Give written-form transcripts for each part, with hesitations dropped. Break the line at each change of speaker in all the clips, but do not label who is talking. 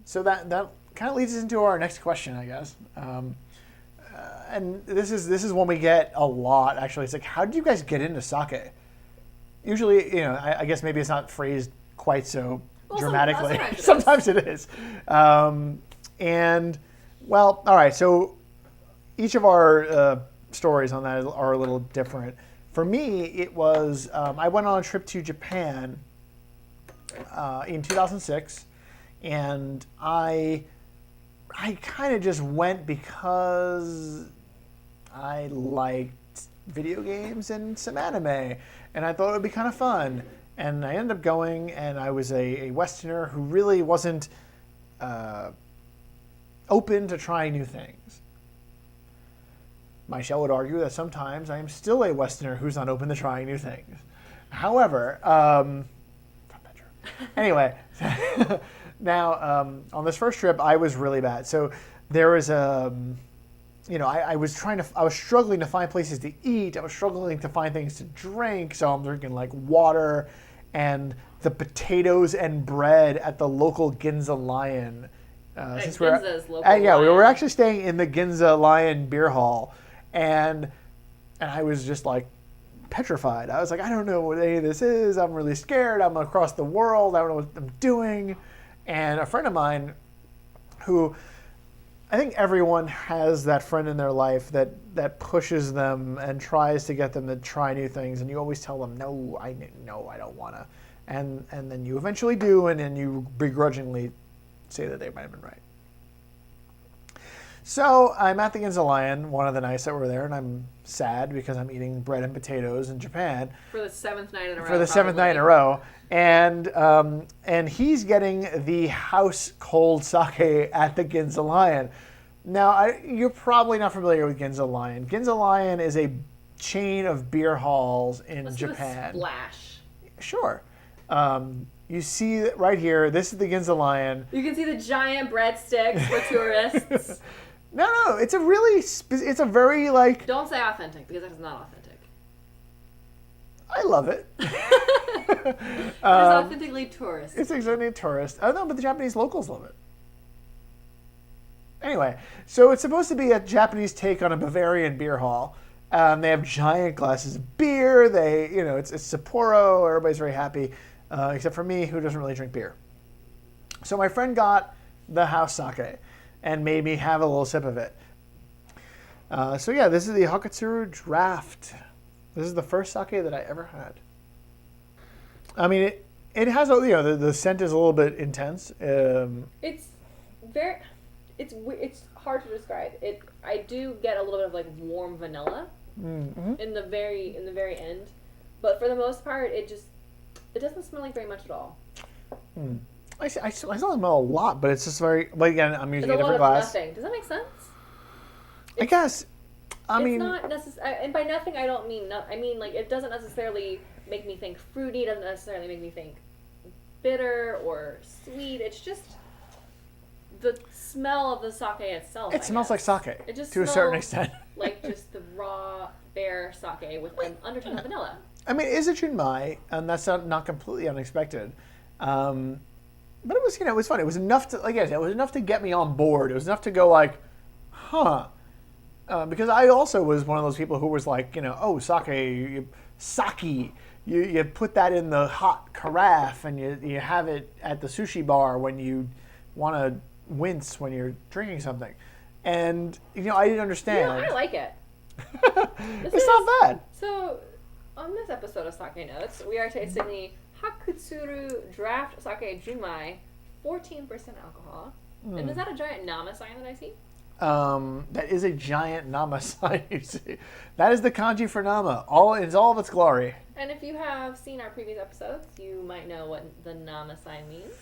So that kind of leads us into our next question, I guess. And this is one we get a lot, actually. It's like, how did you guys get into sake? Usually, I guess maybe it's not phrased quite so dramatically. Sometimes it is. And, well, all right. So each of our stories on that are a little different. For me, it was, I went on a trip to Japan in 2006, and I kind of just went because I liked video games and some anime, and I thought it would be kind of fun. And I ended up going, and I was a Westerner who really wasn't open to trying new things. Michelle would argue that sometimes I am still a Westerner who's not open to trying new things. However, not that true. Anyway, now on this first trip, I was really bad. So there was I was struggling to find places to eat. I was struggling to find things to drink. So I'm drinking like water and the potatoes and bread at the local Ginza Lion.
Since Ginza's local
yeah,
Lion.
We were actually staying in the Ginza Lion beer hall, and I was just like petrified. I was like, I don't know what any of this is. I'm really scared. I'm across the world. I don't know what I'm doing. And a friend of mine, who I think everyone has that friend in their life that pushes them and tries to get them to try new things, and you always tell them, no, I don't want to. And then you eventually do, and then you begrudgingly say that they might have been right. So I'm at the Ginza Lion one of the nights that we're there, and I'm sad because I'm eating bread and potatoes in Japan.
For the seventh night in a row.
For the seventh night in a row. And he's getting the house cold sake at the Ginza Lion. Now, you're probably not familiar with Ginza Lion. Ginza Lion is a chain of beer halls in Japan.
Do a splash.
Sure. You see right here, this is the Ginza Lion.
You can see the giant breadsticks for tourists.
No, it's a very like...
Don't say authentic, because that is not authentic.
I love it.
It's authentically tourist.
It's authentically tourist. I don't know, but the Japanese locals love it. Anyway, so it's supposed to be a Japanese take on a Bavarian beer hall. They have giant glasses of beer. It's Sapporo. Everybody's very happy, except for me, who doesn't really drink beer. So my friend got the house sake and made me have a little sip of it. So yeah, this is the Hakutsuru Draft. This is the first sake that I ever had. I mean, it has the scent is a little bit intense.
It's hard to describe. I do get a little bit of like warm vanilla in the very end, but for the most part, it doesn't smell like very much at all.
I smell a lot, but it's just very. But again, I'm using a different glass.
Nothing. Does that make sense?
I guess.
It's not necessarily, and by nothing I don't mean I mean like it doesn't necessarily make me think fruity. It doesn't necessarily make me think bitter or sweet. It's just the smell of the sake itself.
It smells like sake.
It just
to a certain extent.
Like just the raw, bare sake with an undertone of vanilla.
I mean, it is a junmai, and that's not completely unexpected. But it was, it was fun. It was enough to, like I said, it was enough to get me on board. It was enough to go like, huh. Because I also was one of those people who was like, sake, you put that in the hot carafe and you have it at the sushi bar when you want to wince when you're drinking something. And, I didn't understand.
I like it.
It's not bad.
So, on this episode of Sake Notes, we are tasting the Hakutsuru Draft Sake Junmai, 14% alcohol. And is that a giant Nama sign that I see?
That is a giant Nama sign you see. That is the kanji for Nama. It's all of its glory.
And if you have seen our previous episodes, you might know what the Nama sign means.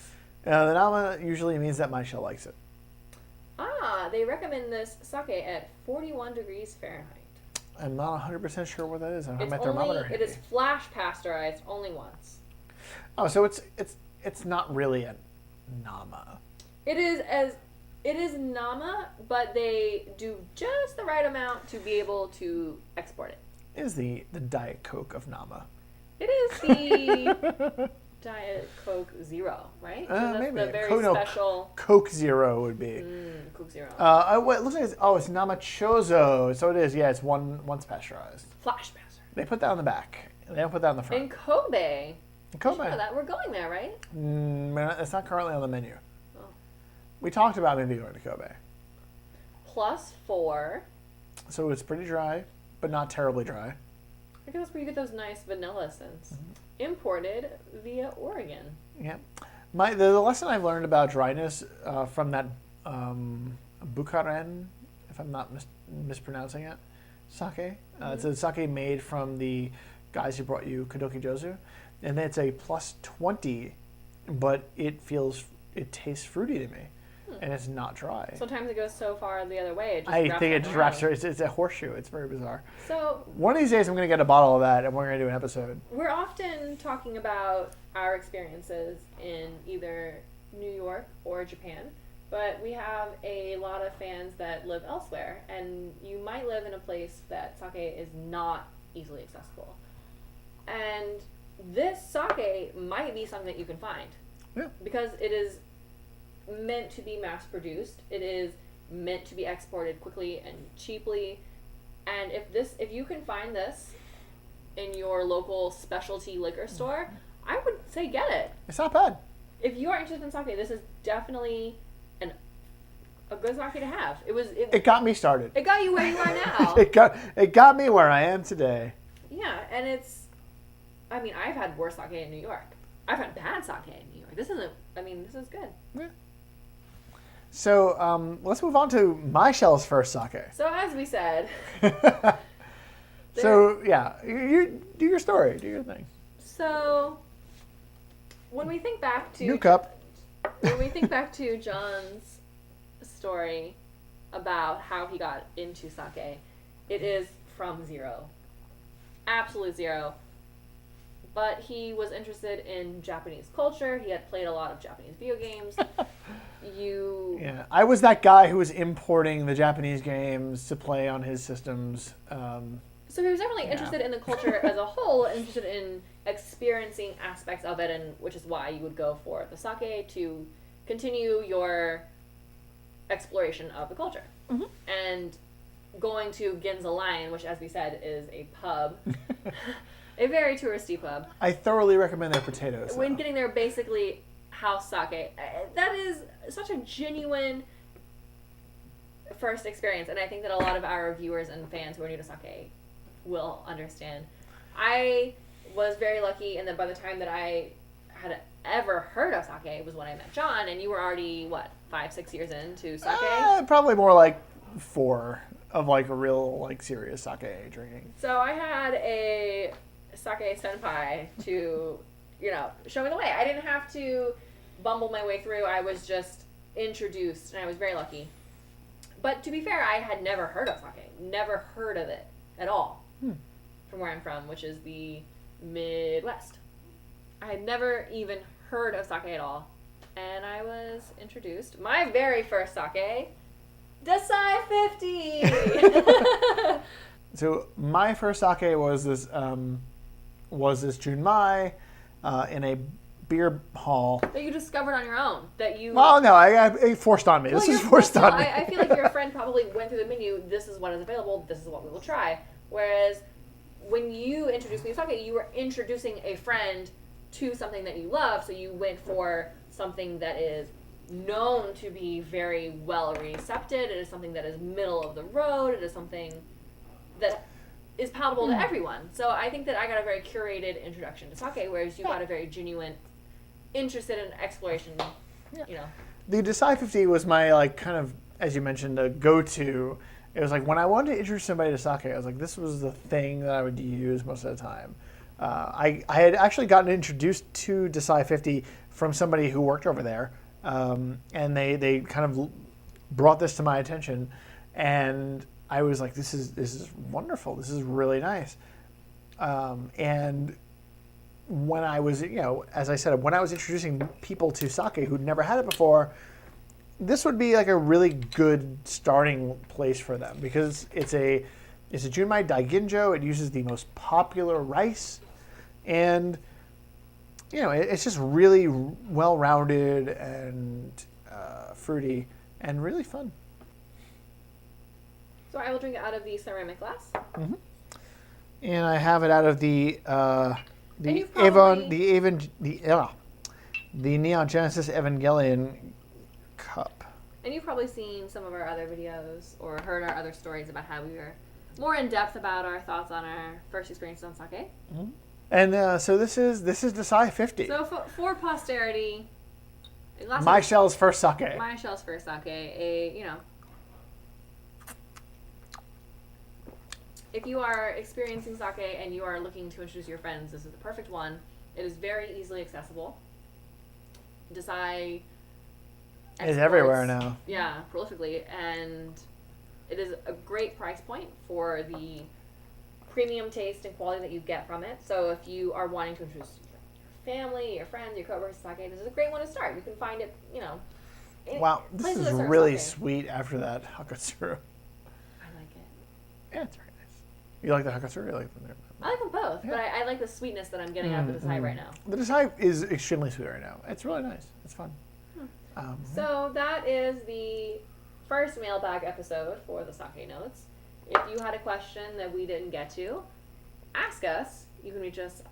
The Nama usually means that Michelle likes it.
They recommend this sake at 41 degrees Fahrenheit.
I'm not 100% sure what that is. I don't have my thermometer handy.
It is flash pasteurized only once.
Oh, so it's not really a Nama.
It is Nama, but they do just the right amount to be able to export it.
It is the Diet Coke of Nama.
It is the Diet Coke Zero, right? That's
Maybe.
the very
No,
special
Coke Zero would be.
Coke Zero.
It looks like it's Namachozo. So it is. Yeah, it's once pasteurized.
Flash passer.
They put that on the back. They don't put that on the front.
In Kobe.
Kobe.
You know that we're going there, right?
It's not currently on the menu.
Oh.
We talked about maybe going to Kobe.
+4.
So it's pretty dry, but not terribly dry.
I guess that's where you get those nice vanilla scents. Imported via Oregon.
Yeah. The lesson I've learned about dryness from that Bukaren, if I'm not mispronouncing it, sake. It's a sake made from the guys who brought you Kadoki Jozu, and it's a +20, but it tastes fruity to me, and it's not dry.
Sometimes it goes so far the other way.
I think it just wraps. It's a horseshoe. It's very bizarre.
So
one of these days, I'm going to get a bottle of that, and we're going to do an episode.
we're often talking about our experiences in either New York or Japan, but we have a lot of fans that live elsewhere, and you might live in a place that sake is not easily accessible. And this sake might be something that you can find.
Yeah.
Because it is meant to be mass produced. It is meant to be exported quickly and cheaply. And if you can find this in your local specialty liquor store, I would say get it.
It's not bad.
If you are interested in sake, this is definitely a good sake to have.
It got me started.
It got you where you are now.
It got me where I am today.
Yeah, and I've had worse sake in New York. I've had bad sake in New York. This is good.
Yeah. So let's move on to my shell's first sake.
So as we said,
so yeah, you do your story, do your thing.
So when we think back to
New cup.
When we think back to John's story about how he got into sake, it is from zero. Absolute zero. But he was interested in Japanese culture. He had played a lot of Japanese video games.
Yeah, I was that guy who was importing the Japanese games to play on his systems.
So he was definitely interested in the culture as a whole, interested in experiencing aspects of it, and which is why you would go for the sake to continue your exploration of the culture. Mm-hmm. And going to Ginza Lion, which, as we said, is a pub, a very touristy pub.
I thoroughly recommend their potatoes.
When getting there, basically house sake. That is such a genuine first experience, and I think that a lot of our viewers and fans who are new to sake will understand. I was very lucky in that by the time that I had ever heard of sake was when I met John, and you were already, 5-6 years into sake?
Probably more like 4 of like a real serious sake drinking.
So I had a sake senpai to, show me the way. I didn't have to bumble my way through. I was just introduced, and I was very lucky. But to be fair, I had never heard of sake. Never heard of it at all. From where I'm from, which is the Midwest. I had never even heard of sake at all. And I was introduced. My very first sake, Desai 50!
So my first sake was this Junmai in a beer hall.
That you discovered on your own. That you...
Well, no, it forced on me. This was forced on me.
I feel like your friend probably went through the menu. This is what is available. This is what we will try. Whereas when you introduced me to sake, you were introducing a friend to something that you love. So you went for something that is known to be very well recepted. It is something that is middle of the road. It is something that is palatable to everyone. So I think that I got a very curated introduction to sake, whereas you got a very genuine, interested in exploration,
The Desai 50 was my, kind of, as you mentioned, a go-to. It was when I wanted to introduce somebody to sake, I was like, this was the thing that I would use most of the time. I had actually gotten introduced to Desai 50 from somebody who worked over there, and they kind of brought this to my attention, and I was like, this is wonderful. This is really nice. And when I was, as I said, when I was introducing people to sake who'd never had it before, this would be a really good starting place for them because it's a Junmai Daiginjo. It uses the most popular rice, and it's just really well-rounded and fruity and really fun.
So I will drink it out of the ceramic glass.
And I have it out of the
you've probably-
the Neon Genesis Evangelion cup.
And you've probably seen some of our other videos or heard our other stories about how we were more in depth about our thoughts on our first experience on sake.
And so this is Desai 50.
So for posterity, last
My
time-
Shell's first sake.
My Shell's first sake, if you are experiencing sake and you are looking to introduce your friends, this is the perfect one. It is very easily accessible. Desai
It's everywhere now.
Yeah, prolifically, and it is a great price point for the premium taste and quality that you get from it. So if you are wanting to introduce your family, your friends, your coworkers to sake, this is a great one to start. You can find it, in
Wow, this
places
is
that serve
really
sake.
sweet after that Hakatsuru.
I like it.
Yeah, it's very nice. You like the Hakatsuru? You like the
I like them both, but I like the sweetness that I'm getting out of the Desai right now.
The Desai is extremely sweet right now. It's really nice. It's fun.
So that is the first mailbag episode for the Sake Notes. If you had a question that we didn't get to, ask us. You can reach us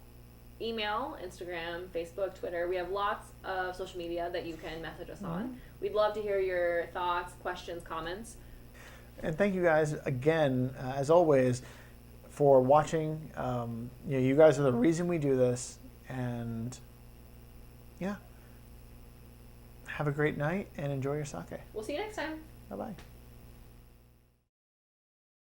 email, Instagram, Facebook, Twitter. We have lots of social media that you can message us on. We'd love to hear your thoughts, questions, comments.
And thank you guys again, as always, for watching. You guys are the reason we do this. And yeah, have a great night and enjoy your sake.
We'll see you next time.
Bye-bye.